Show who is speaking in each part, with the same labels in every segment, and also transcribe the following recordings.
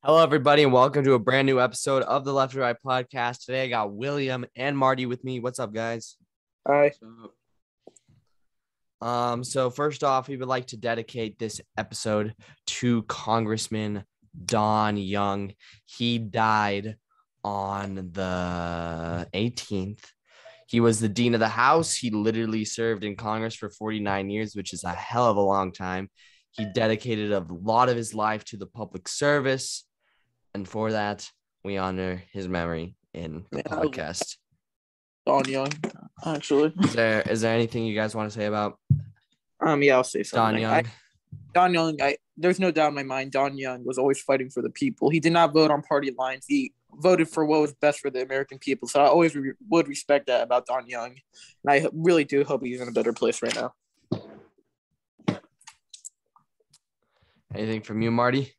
Speaker 1: Hello, everybody, and welcome to a brand new episode of the Left to Right podcast. Today, I got William and Marty with me. What's up, guys?
Speaker 2: Hi.
Speaker 1: So first off, we would like to dedicate this episode to Congressman Don Young. He died on the 18th. He was the dean of the House. He literally served in Congress for 49 years, which is a hell of a long time. He dedicated a lot of his life to the public service. And for that, we honor his memory in the podcast.
Speaker 2: Don Young, actually.
Speaker 1: Is there anything you guys want to say about
Speaker 2: I'll say something.
Speaker 1: Don Young?
Speaker 2: There's no doubt in my mind, Don Young was always fighting for the people. He did not vote on party lines. He voted for what was best for the American people. So I always would respect that about Don Young. And I really do hope he's in a better place right now.
Speaker 1: Anything from you, Marty?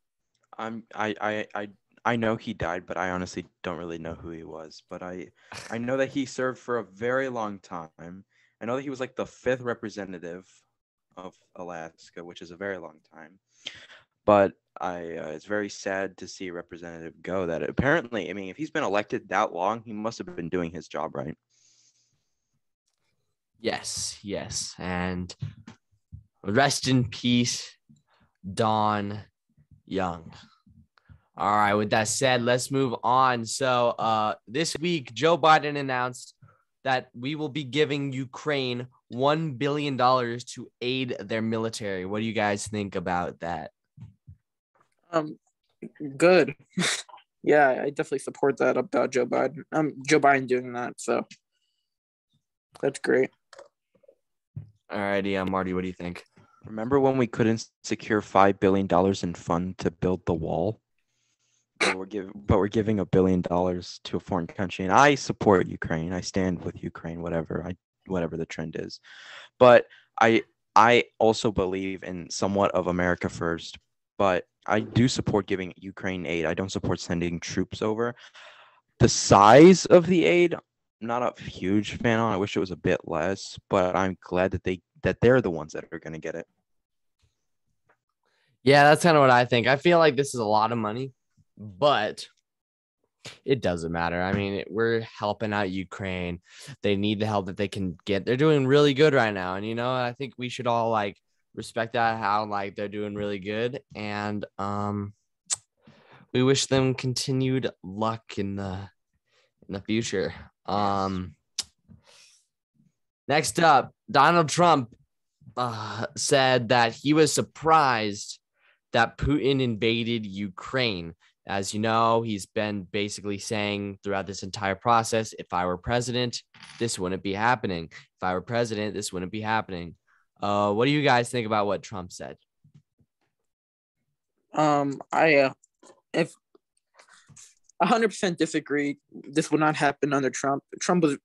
Speaker 3: I know he died, but I honestly don't really know who he was. But I know that he served for a very long time. I know that he was like the 5th representative of Alaska, which is a very long time. But it's very sad to see a representative go. That apparently, I mean, if he's been elected that long, he must have been doing his job right.
Speaker 1: Yes. And rest in peace, Don Young. All right, with that said, let's move on. So this week, Joe Biden announced that we will be giving Ukraine $1 billion to aid their military. What do you guys think about that?
Speaker 2: Good. Yeah, I definitely support that about Joe Biden. Joe Biden doing that, so that's great.
Speaker 1: All righty, Marty, what do you think?
Speaker 3: Remember when we couldn't secure $5 billion in fund to build the wall? But we're giving $1 billion to a foreign country, and I support Ukraine. I stand with Ukraine, whatever the trend is. But I also believe in somewhat of America first. But I do support giving Ukraine aid. I don't support sending troops over. The size of the aid, I'm not a huge fan on. I wish it was a bit less, but I'm glad that they're the ones that are going to get it.
Speaker 1: Yeah, that's kind of what I think. I feel like this is a lot of money, but it doesn't matter. I mean, we're helping out Ukraine. They need the help that they can get. They're doing really good right now. And, I think we should all respect that, how they're doing really good. And we wish them continued luck in the future. Next up, Donald Trump said that he was surprised that Putin invaded Ukraine. As you know, he's been basically saying throughout this entire process, if I were president, this wouldn't be happening. If I were president, this wouldn't be happening. What do you guys think about what Trump said?
Speaker 2: If 100% disagree. This would not happen under Trump. The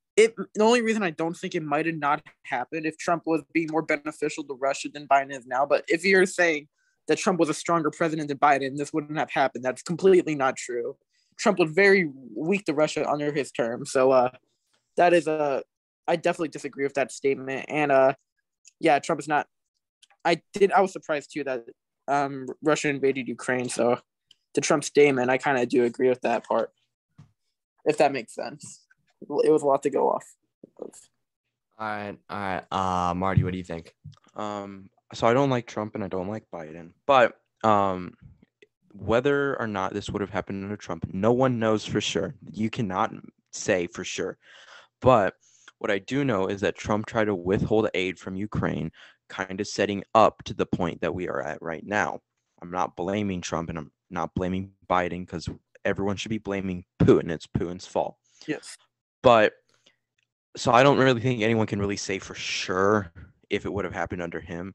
Speaker 2: only reason I don't think it might have not happened if Trump was being more beneficial to Russia than Biden is now. But if you're saying that Trump was a stronger president than Biden, this wouldn't have happened. That's completely not true. Trump was very weak to Russia under his term. So I definitely disagree with that statement. And Trump is not. I was surprised too that Russia invaded Ukraine. So the Trump statement, I kind of do agree with that part, if that makes sense. It was a lot to go off.
Speaker 1: All right. Marty, what do you think?
Speaker 3: So I don't like Trump and I don't like Biden, but whether or not this would have happened under Trump, no one knows for sure. You cannot say for sure. But what I do know is that Trump tried to withhold aid from Ukraine, kind of setting up to the point that we are at right now. I'm not blaming Trump and I'm not blaming Biden because everyone should be blaming Putin. It's Putin's fault.
Speaker 2: Yes.
Speaker 3: But so I don't really think anyone can really say for sure if it would have happened under him.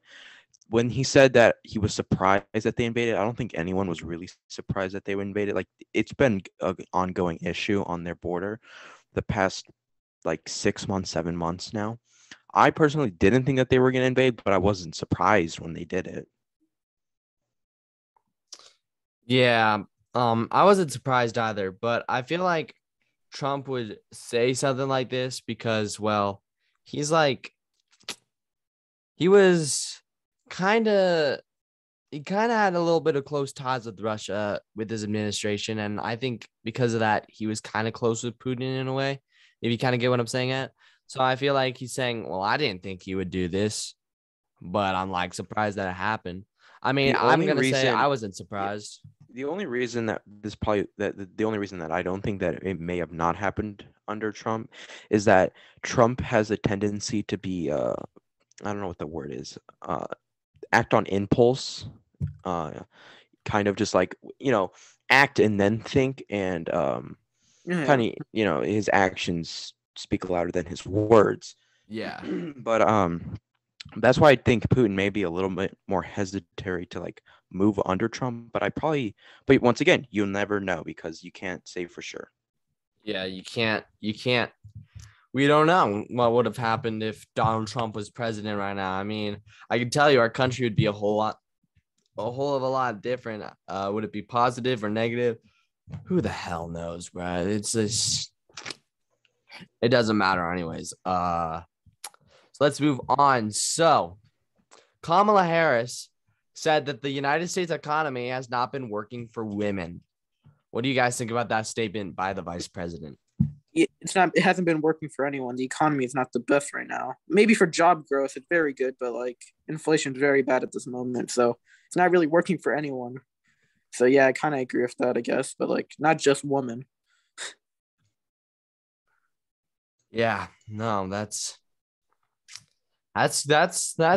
Speaker 3: When he said that he was surprised that they invaded, I don't think anyone was really surprised that they invaded. Like, it's been an ongoing issue on their border the past 6 months, 7 months now. I personally didn't think that they were going to invade, but I wasn't surprised when they did it.
Speaker 1: Yeah, I wasn't surprised either, but I feel like Trump would say something like this because, well, he was kind of he kind of had a little bit of close ties with Russia with his administration, and I think because of that, he was kind of close with Putin in a way. If you kind of get what I'm saying at. So I feel like he's saying, well, I didn't think he would do this, but I'm like surprised that it happened. I mean, I'm gonna say I wasn't surprised.
Speaker 3: The only reason that the only reason that I don't think that it may have not happened under Trump is that Trump has a tendency to be I don't know what the word is, act on impulse, kind of just like, act and then think, and kind of, his actions speak louder than his words.
Speaker 1: Yeah.
Speaker 3: But that's why I think Putin may be a little bit more hesitant to like move under Trump. But once again, you'll never know because you can't say for sure.
Speaker 1: Yeah, you can't. We don't know what would have happened if Donald Trump was president right now. I mean, I can tell you our country would be a whole of a lot different. Would it be positive or negative? Who the hell knows, bro? It's just, it doesn't matter anyways. So let's move on. So Kamala Harris said that the United States economy has not been working for women. What do you guys think about that statement by the vice president?
Speaker 2: It hasn't been working for anyone. The economy is not the best right now. Maybe for job growth, it's very good, but like inflation is very bad at this moment. So it's not really working for anyone. So yeah, I kind of agree with that, I guess, but like not just women.
Speaker 1: Yeah, no, that's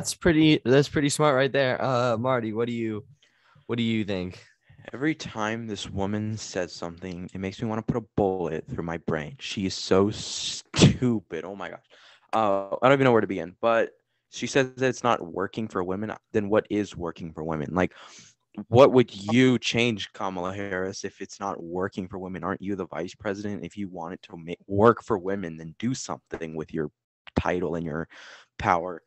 Speaker 1: pretty smart right there. Marty, what do you think?
Speaker 3: Every time this woman says something, it makes me want to put a bullet through my brain. She is so stupid. Oh my gosh. I don't even know where to begin. But she says that it's not working for women. Then what is working for women? Like, what would you change, Kamala Harris, if it's not working for women? Aren't you the vice president? If you want it to work for women, then do something with your title and your power.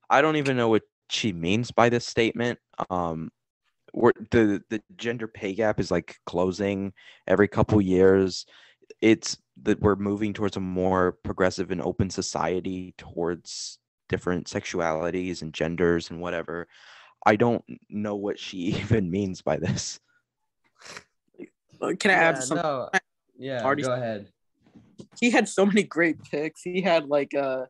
Speaker 3: I don't even know what she means by this statement. The gender pay gap is like closing every couple years. It's that we're moving towards a more progressive and open society towards different sexualities and genders and whatever. I don't know what she even means by this.
Speaker 2: Can I add something?
Speaker 1: No. Yeah, go ahead.
Speaker 2: He had so many great picks. He had like Val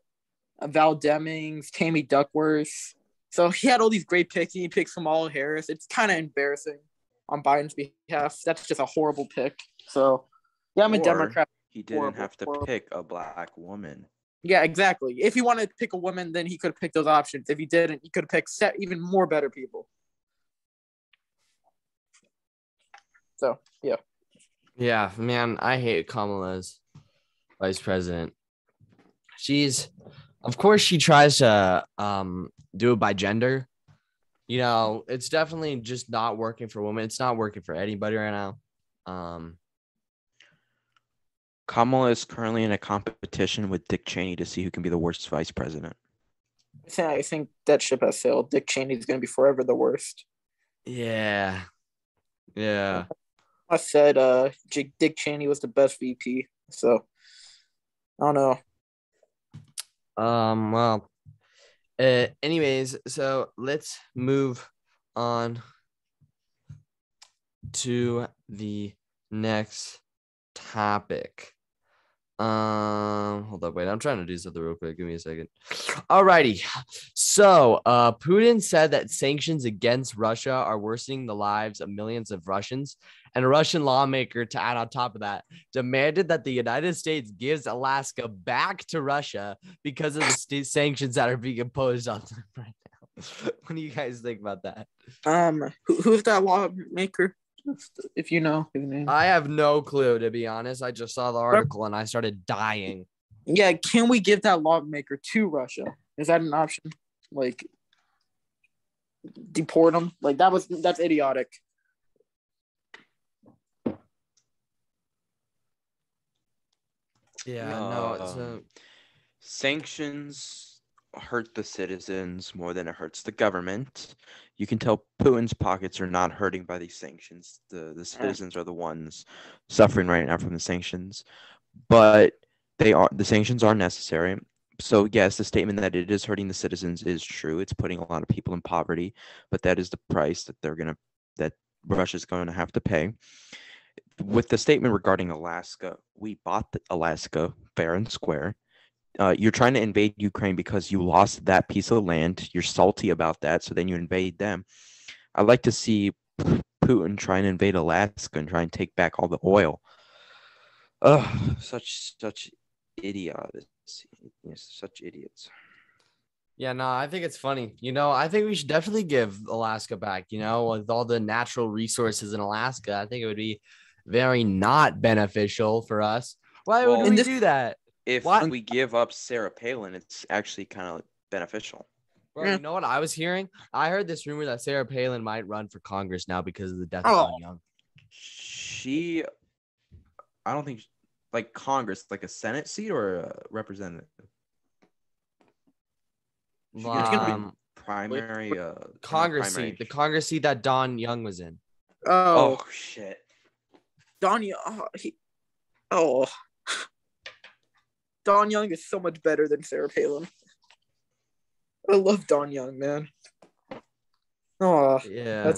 Speaker 2: Demings, Tammy Duckworth. So he had all these great picks, and he picked Kamala Harris. It's kind of embarrassing on Biden's behalf. That's just a horrible pick. So, yeah, I'm a Democrat.
Speaker 3: He didn't have to pick a black woman.
Speaker 2: Yeah, exactly. If he wanted to pick a woman, then he could have picked those options. If he didn't, he could have picked even more better people. So, yeah.
Speaker 1: Yeah, man, I hate Kamala's vice president. Of course, she tries to do it by gender. It's definitely just not working for women. It's not working for anybody right now.
Speaker 3: Kamala is currently in a competition with Dick Cheney to see who can be the worst vice president.
Speaker 2: I think that ship has sailed. Dick Cheney is going to be forever the worst.
Speaker 1: Yeah.
Speaker 2: I said Dick Cheney was the best VP. So, I don't know.
Speaker 1: Well, anyways, so let's move on to the next topic. Hold up, wait, I'm trying to do something real quick. Give me a second. Alrighty. So, Putin said that sanctions against Russia are worsening the lives of millions of Russians, and a Russian lawmaker, to add on top of that, demanded that the United States gives Alaska back to Russia because of the sanctions that are being imposed on them right now. What do you guys think about that?
Speaker 2: Who's that lawmaker? If you know his name.
Speaker 1: I have no clue, to be honest. I just saw the article and I started dying.
Speaker 2: Yeah, can we give that lawmaker to Russia? Is that an option? Like, deport him? Like, that's idiotic.
Speaker 1: Yeah, no.
Speaker 3: Sanctions hurt the citizens more than it hurts the government. You can tell Putin's pockets are not hurting by these sanctions. The citizens are the ones suffering right now from the sanctions. But the sanctions are necessary. So yes, the statement that it is hurting the citizens is true. It's putting a lot of people in poverty, but that is the price that Russia's going to have to pay. With the statement regarding Alaska, we bought Alaska fair and square. You're trying to invade Ukraine because you lost that piece of land. You're salty about that, so then you invade them. I'd like to see Putin try and invade Alaska and try and take back all the oil. Ugh, such idiots. Yes, such idiots.
Speaker 1: Yeah, no, I think it's funny. I think we should definitely give Alaska back, with all the natural resources in Alaska. I think it would be very not beneficial for us. Why would
Speaker 3: Well,
Speaker 1: we do that?
Speaker 3: If
Speaker 1: What?
Speaker 3: we give up Sarah Palin, it's actually kind of beneficial.
Speaker 1: Bro, you know what I was hearing? I heard this rumor that Sarah Palin might run for Congress now because of the death of Don Young.
Speaker 3: I don't think, like Congress, like a Senate seat or a representative. She's gonna be primary
Speaker 1: Congress seat, the Congress seat that Don Young was in.
Speaker 2: Oh
Speaker 3: shit.
Speaker 2: Don Young. Don Young is so much better than Sarah Palin. I love Don Young, man. Oh
Speaker 1: yeah,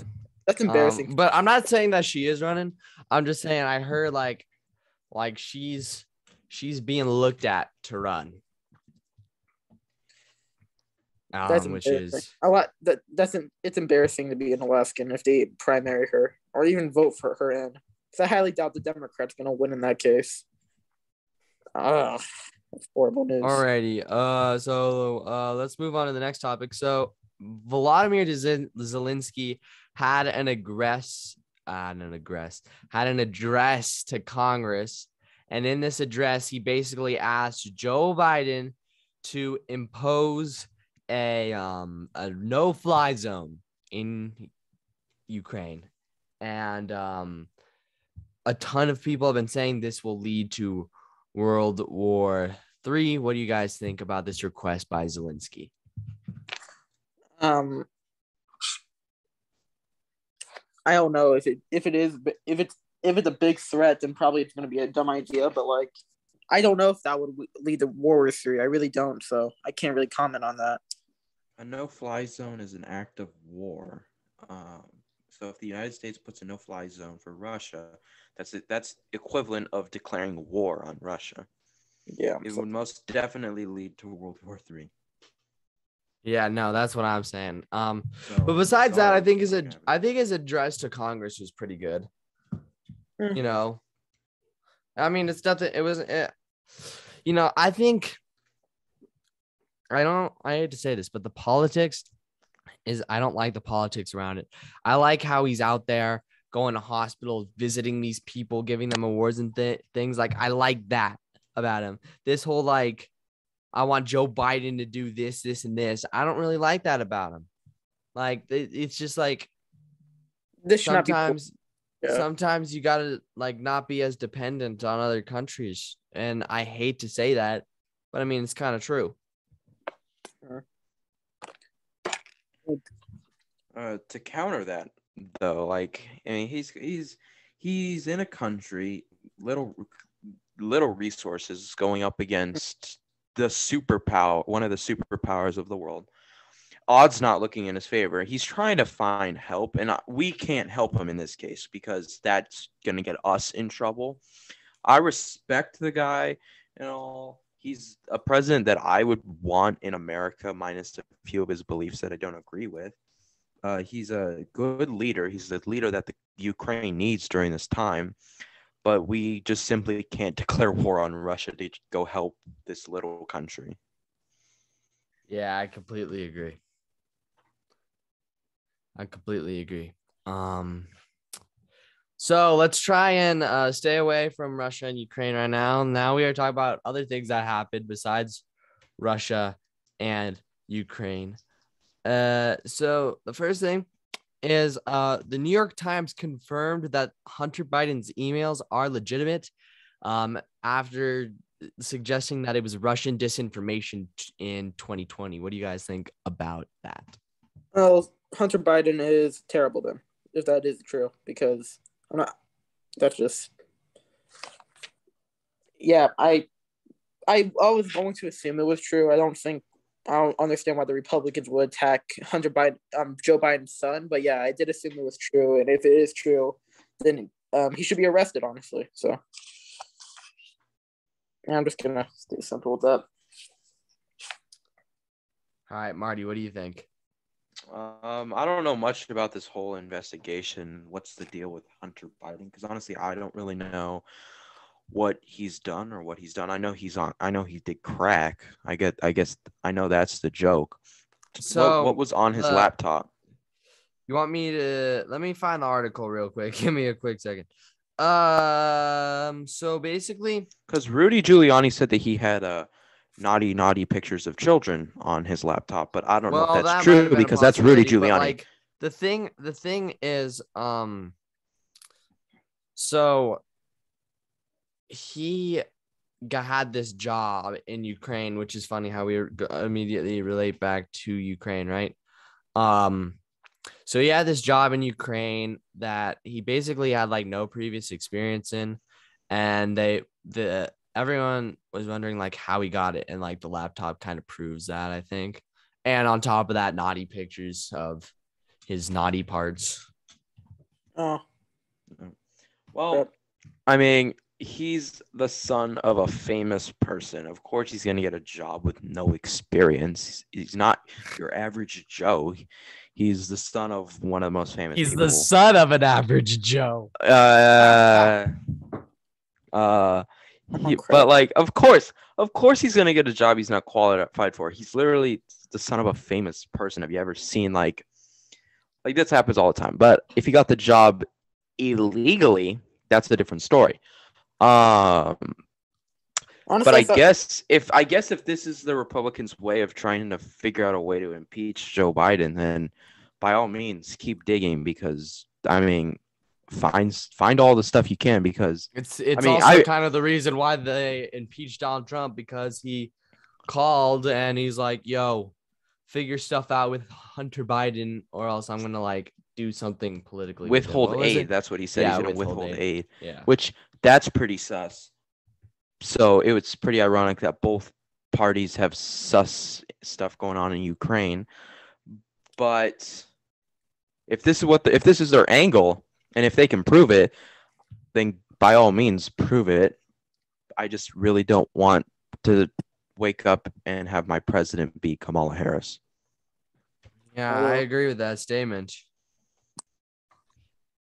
Speaker 2: that's embarrassing.
Speaker 1: But I'm not saying that she is running. I'm just saying I heard like she's being looked at to run. Which is
Speaker 2: a lot. It's embarrassing to be an Alaskan if they primary her or even vote for her in. Because I highly doubt the Democrats going to win in that case. That's horrible news.
Speaker 1: Alrighty. So let's move on to the next topic. So Volodymyr Zelenskyy had an address to Congress, and in this address, he basically asked Joe Biden to impose a no-fly zone in Ukraine, and a ton of people have been saying this will lead to World War III. What do you guys think about this request by Zelenskyy?
Speaker 2: I don't know if it's a big threat, then probably it's going to be a dumb idea. But like, I don't know if that would lead to World War III. I really don't, so I can't really comment on that.
Speaker 3: A no-fly zone is an act of war. So if the United States puts a no-fly zone for Russia, that's equivalent of declaring war on Russia.
Speaker 2: Yeah,
Speaker 3: it would most definitely lead to World War III.
Speaker 1: Yeah, no, that's what I'm saying. But besides that, I think his address to Congress was pretty good. I mean, it's nothing. It wasn't. I think. I hate to say this, but the politics I don't like the politics around it. I like how he's out there going to hospitals, visiting these people, giving them awards and things. Like, I like that about him. This whole, like, I want Joe Biden to do this, this, and this. I don't really like that about him. Like, it's just like,
Speaker 2: this
Speaker 1: sometimes you got to, like, not be as dependent on other countries. And I hate to say that, but I mean, it's kind of true.
Speaker 3: To counter that, though, like, I mean, he's in a country, little resources, going up against the superpower, one of the superpowers of the world. Odds not looking in his favor. He's trying to find help, and we can't help him in this case because that's gonna get us in trouble. I respect the guy and all. He's a president that I would want in America, minus a few of his beliefs that I don't agree with. He's a good leader. He's the leader that the Ukraine needs during this time. But we just simply can't declare war on Russia to go help this little country.
Speaker 1: Yeah, I completely agree. So let's try and stay away from Russia and Ukraine right now. Now we are talking about other things that happened besides Russia and Ukraine. So the first thing is the New York Times confirmed that Hunter Biden's emails are legitimate after suggesting that it was Russian disinformation in 2020. What do you guys think about that?
Speaker 2: Well, Hunter Biden is terrible then, if that is true, because that's just, yeah, I I was going to assume it was true. I don't understand why the Republicans would attack Joe Biden's son. But yeah, I did assume it was true. And if it is true, then he should be arrested, honestly. So yeah, I'm just gonna stay simple with that.
Speaker 1: All right, Marty, what do you think?
Speaker 3: I don't know much about this whole investigation. What's the deal with Hunter Biden? Because honestly, I don't really know what he's done or what he's done. I know he did crack. I guess I know that's the joke.
Speaker 1: So
Speaker 3: what was on his laptop?
Speaker 1: You want me to let me find the article real quick. Give me a quick second. So basically,
Speaker 3: because Rudy Giuliani said that he had naughty pictures of children on his laptop, but I don't know if that's true because that's Rudy Giuliani.
Speaker 1: Like the thing is, so he had this job in Ukraine, which is funny how we immediately relate back to Ukraine, right? So he had this job in Ukraine that he basically had like no previous experience in, and everyone was wondering like how he got it, and like the laptop kind of proves that, I think. And on top of that, naughty pictures of his naughty parts.
Speaker 2: Oh,
Speaker 3: well, I mean, he's the son of a famous person. Of course, he's gonna get a job with no experience. He's not your average Joe. He's the son of one of the most famous people.
Speaker 1: The son of an average Joe.
Speaker 3: But like, of course he's gonna get a job he's not qualified for. He's literally the son of a famous person. Have you ever seen like this happens all the time? But if he got the job illegally, that's a different story. Honestly, but I guess if this is the Republicans' way of trying to figure out a way to impeach Joe Biden, then by all means keep digging, because I mean, find all the stuff you can, because
Speaker 1: it's also kind of the reason why they impeached Donald Trump, because he called and he's like, yo, figure stuff out with Hunter Biden or else I'm gonna like do something politically.
Speaker 3: Withhold aid. That's what he said. He's gonna withhold aid.
Speaker 1: Yeah.
Speaker 3: Which that's pretty sus. So it was pretty ironic that both parties have sus stuff going on in Ukraine. But if this is their angle, and if they can prove it, then by all means prove it. I just really don't want to wake up and have my president be Kamala Harris.
Speaker 1: Yeah, I agree with that statement.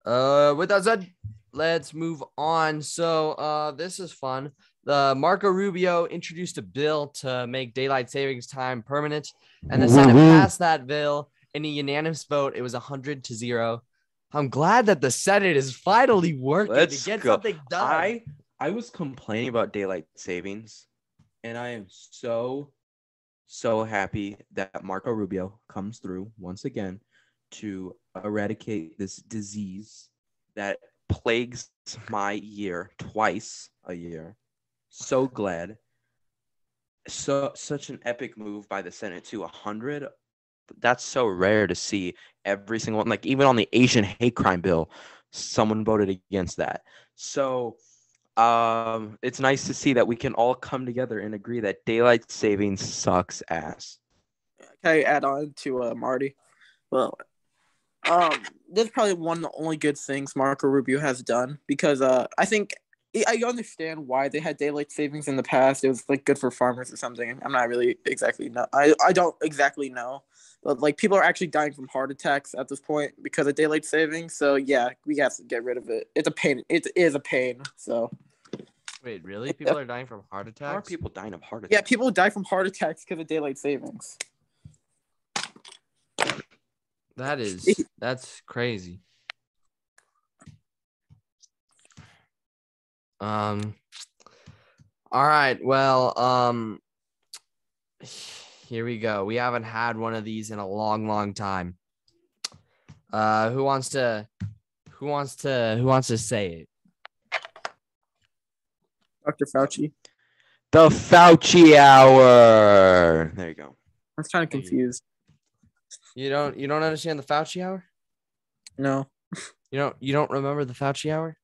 Speaker 1: With that said, let's move on. So this is fun. Marco Rubio introduced a bill to make daylight savings time permanent, and the Senate passed that bill in a unanimous vote. It was 100-0. I'm glad that the Senate is finally working to get something done.
Speaker 3: I was complaining about daylight savings, and I am so happy that Marco Rubio comes through once again to eradicate this disease that plagues my year twice a year. So glad. Such an epic move by the Senate to 100. That's so rare to see. Every single one, like even on the Asian hate crime bill, someone voted against that. So it's nice to see that we can all come together and agree that daylight savings sucks ass.
Speaker 2: Can I add on to Marty? Well, this is probably one of the only good things Marco Rubio has done, because I think I understand why they had daylight savings in the past. It was like good for farmers or something. I'm not really exactly know. I don't exactly know, but like people are actually dying from heart attacks at this point because of daylight savings. So yeah, we have to get rid of it. It's a pain. It is a pain. So.
Speaker 1: Wait, really? People are dying from heart attacks?
Speaker 3: How are people dying of heart attacks?
Speaker 2: Yeah, people die from heart attacks because of daylight savings.
Speaker 1: That's crazy. All right. Well, here we go. We haven't had one of these in a long time. Who wants to say it?
Speaker 2: Dr. Fauci.
Speaker 3: The Fauci Hour. There you go.
Speaker 2: I was kind of confused.
Speaker 1: You don't understand the Fauci Hour?
Speaker 2: No.
Speaker 1: You don't remember the Fauci Hour?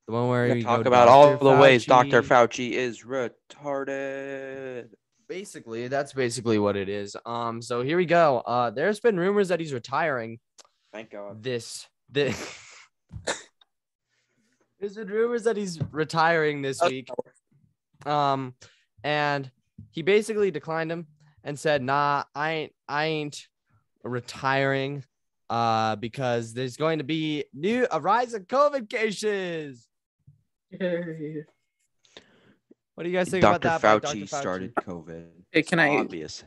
Speaker 1: The one where
Speaker 3: We're
Speaker 1: we
Speaker 3: gonna
Speaker 1: go
Speaker 3: talk about all
Speaker 1: Dr.
Speaker 3: the ways Dr.
Speaker 1: Fauci.
Speaker 3: Fauci is retarded.
Speaker 1: Basically, that's basically what it is. So here we go. There's been rumors that he's retiring.
Speaker 3: Thank God.
Speaker 1: There's been rumors that he's retiring this week. And he basically declined him and said, "Nah, I ain't retiring. Because there's going to be a rise of COVID cases." What do you guys think
Speaker 3: Dr.
Speaker 1: about that?
Speaker 3: Fauci started COVID.
Speaker 2: Hey,
Speaker 3: It's
Speaker 2: can I-
Speaker 3: obvious.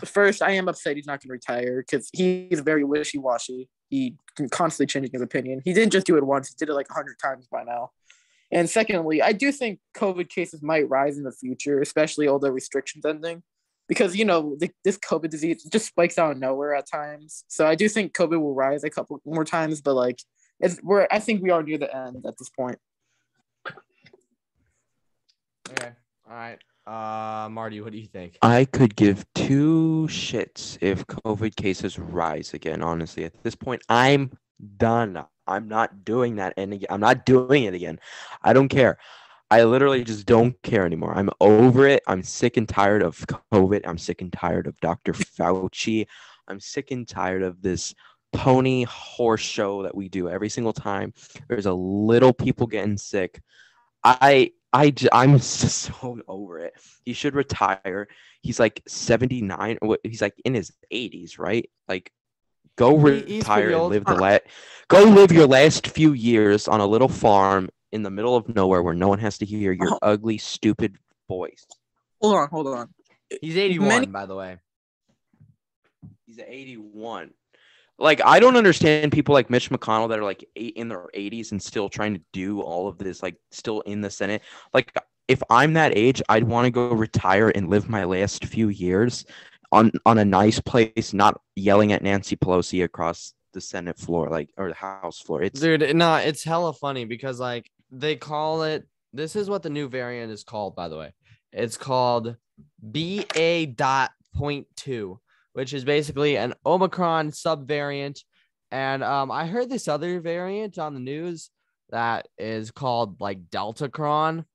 Speaker 2: First, I am upset he's not going to retire because he's very wishy-washy. He can constantly changing his opinion. He didn't just do it once; he did it like 100 times by now. And secondly, I do think COVID cases might rise in the future, especially all the restrictions ending, because this COVID disease just spikes out of nowhere at times. So I do think COVID will rise a couple more times, but I think we are near the end at this point.
Speaker 1: Okay. All right. Marty, what do you think?
Speaker 3: I could give two shits if COVID cases rise again. Honestly, at this point, I'm done. I'm not doing that, and I'm not doing it again. I don't care. I literally just don't care anymore. I'm over it. I'm sick and tired of COVID. I'm sick and tired of Dr. Fauci. I'm sick and tired of this pony horse show that we do every single time. There's a little people getting sick. I'm just so over it. He should retire. He's like 79. He's like in his 80s, right? Like, go retire and go live your last few years on a little farm in the middle of nowhere where no one has to hear your ugly, stupid voice.
Speaker 2: Hold on.
Speaker 1: He's 81, by the way.
Speaker 3: He's 81. Like, I don't understand people like Mitch McConnell that are like in their 80s and still trying to do all of this, like still in the Senate. Like, if I'm that age, I'd want to go retire and live my last few years on a nice place, not yelling at Nancy Pelosi across the Senate floor, or the House floor.
Speaker 1: It's hella funny because like they call it. This is what the new variant is called, by the way. It's called BA.2, which is basically an Omicron subvariant. And I heard this other variant on the news that is called like Deltacron.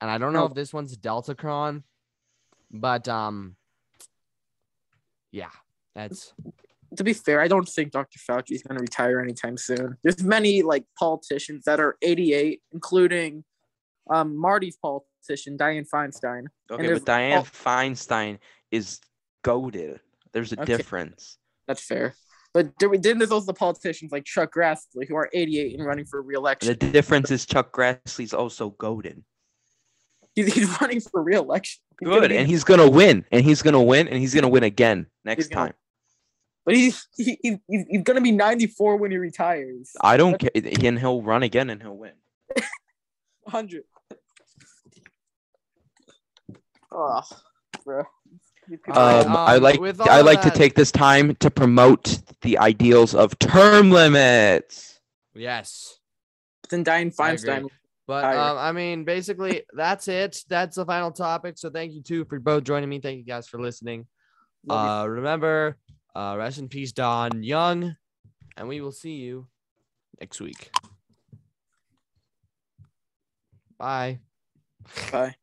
Speaker 1: And I don't know if this one's Deltacron, but yeah, that's.
Speaker 2: To be fair, I don't think Dr. Fauci is going to retire anytime soon. There's many politicians that are 88, including Marty's politician, Dianne Feinstein.
Speaker 3: Okay, but Dianne Feinstein is goated. There's a difference.
Speaker 2: That's fair. But then there's also the politicians like Chuck Grassley who are 88 and running for re-election.
Speaker 3: The difference is Chuck Grassley's also goated. He's
Speaker 2: running for re-election.
Speaker 3: Good, and he's gonna win, and he's gonna win again next time.
Speaker 2: But he's gonna be 94 when he retires.
Speaker 3: I don't care. And he'll run again, and he'll win.
Speaker 2: 100. Oh, bro.
Speaker 3: I like to take this time to promote the ideals of term limits.
Speaker 1: Yes.
Speaker 2: Then Dianne Feinstein.
Speaker 1: But I mean, basically, that's it. That's the final topic. So thank you two for both joining me. Thank you guys for listening. Remember, rest in peace, Don Young, and we will see you next week. Bye.
Speaker 2: Bye.